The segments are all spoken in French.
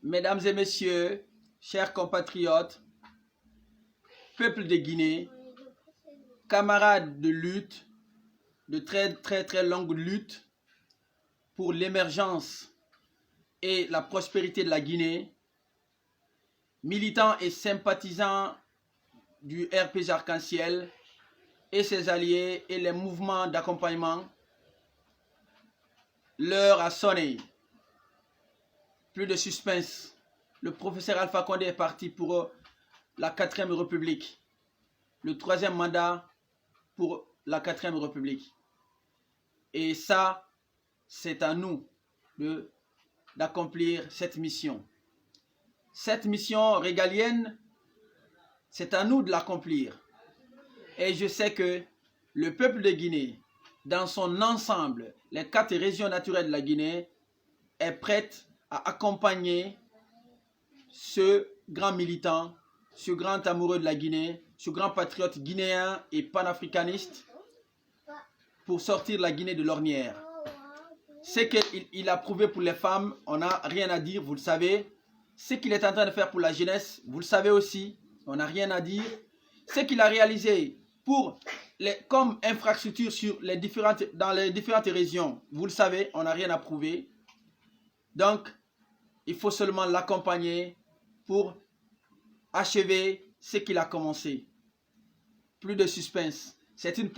Mesdames et messieurs, chers compatriotes, peuple de Guinée, camarades de lutte, de très longue lutte pour l'émergence et la prospérité de la Guinée, militants et sympathisants du RPG Arc-en-Ciel et ses alliés et les mouvements d'accompagnement, l'heure a sonné. Plus de suspense. Le professeur Alpha Condé est parti pour la 4e République. Le 3e mandat pour la 4e République. Et ça, c'est à nous d'accomplir cette mission. Cette mission régalienne, c'est à nous de l'accomplir. Et je sais que le peuple de Guinée, dans son ensemble, les 4 régions naturelles de la Guinée, est prête à accompagner ce grand militant, ce grand amoureux de la Guinée, ce grand patriote guinéen et panafricaniste pour sortir la Guinée de l'ornière. Ce qu'il a prouvé pour les femmes, on n'a rien à dire, vous le savez. Ce qu'il est en train de faire pour la jeunesse, vous le savez aussi, on n'a rien à dire. Ce qu'il a réalisé comme infrastructure dans les différentes régions, vous le savez, on n'a rien à prouver. Donc, il faut seulement l'accompagner pour achever ce qu'il a commencé. Plus de suspense. C'est une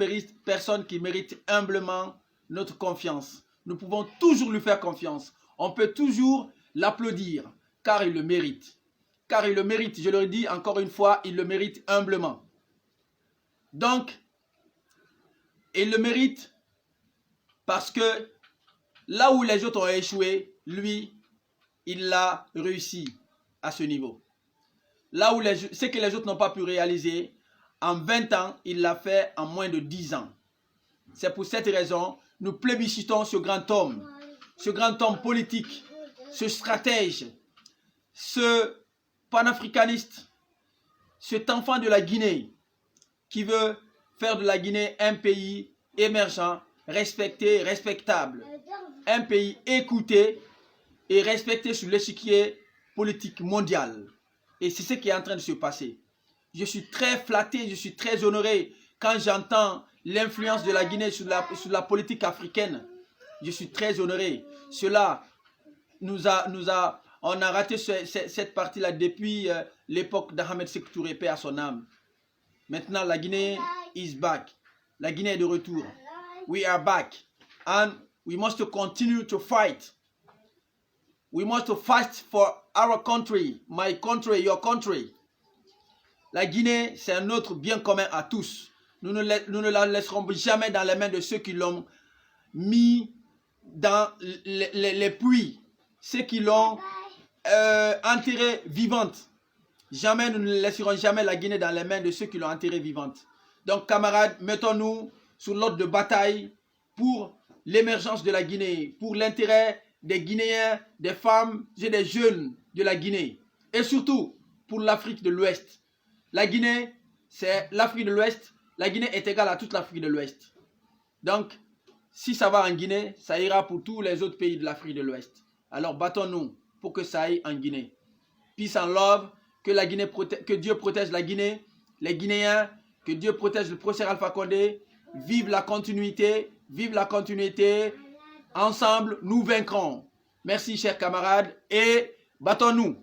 personne qui mérite humblement notre confiance. Nous pouvons toujours lui faire confiance. On peut toujours l'applaudir, car il le mérite. Car il le mérite, je le dis encore une fois, il le mérite humblement. Donc, il le mérite parce que là où les autres ont échoué, lui, il l'a réussi à ce niveau. Là où ce que les autres n'ont pas pu réaliser, en 20 ans, il l'a fait en moins de 10 ans. C'est pour cette raison, nous plébiscitons ce grand homme politique, ce stratège, ce panafricaniste, cet enfant de la Guinée qui veut faire de la Guinée un pays émergent, respecté, respectable, un pays écouté et respecté sur l'échiquier politique mondial. Et c'est ce qui est en train de se passer. Je suis très flatté, je suis très honoré quand j'entends l'influence de la Guinée sur la politique africaine. Je suis très honoré. Cela on a raté cette partie-là depuis l'époque d'Ahmed Sékou Touré, paix à son âme. Maintenant, la Guinée is back. La Guinée est de retour. We are back. And we must continue to fight. We must fight for our country, my country, your country. La Guinée, c'est un autre bien commun à tous. Nous ne la laisserons jamais dans les mains de ceux qui l'ont mis dans les puits, ceux qui l'ont enterrée vivante. Jamais, nous ne laisserons jamais la Guinée dans les mains de ceux qui l'ont enterrée vivante. Donc, camarades, mettons-nous sur l'ordre de bataille pour l'émergence de la Guinée, pour l'intérêt des Guinéens, des femmes et des jeunes de la Guinée. Et surtout, pour l'Afrique de l'Ouest. La Guinée, c'est l'Afrique de l'Ouest. La Guinée est égale à toute l'Afrique de l'Ouest. Donc, si ça va en Guinée, ça ira pour tous les autres pays de l'Afrique de l'Ouest. Alors, battons-nous pour que ça aille en Guinée. Peace and love. Que Dieu protège la Guinée, les Guinéens. Que Dieu protège le professeur Alpha Condé. Vive la continuité. Vive la continuité. Ensemble, nous vaincrons. Merci, chers camarades. Et battons-nous.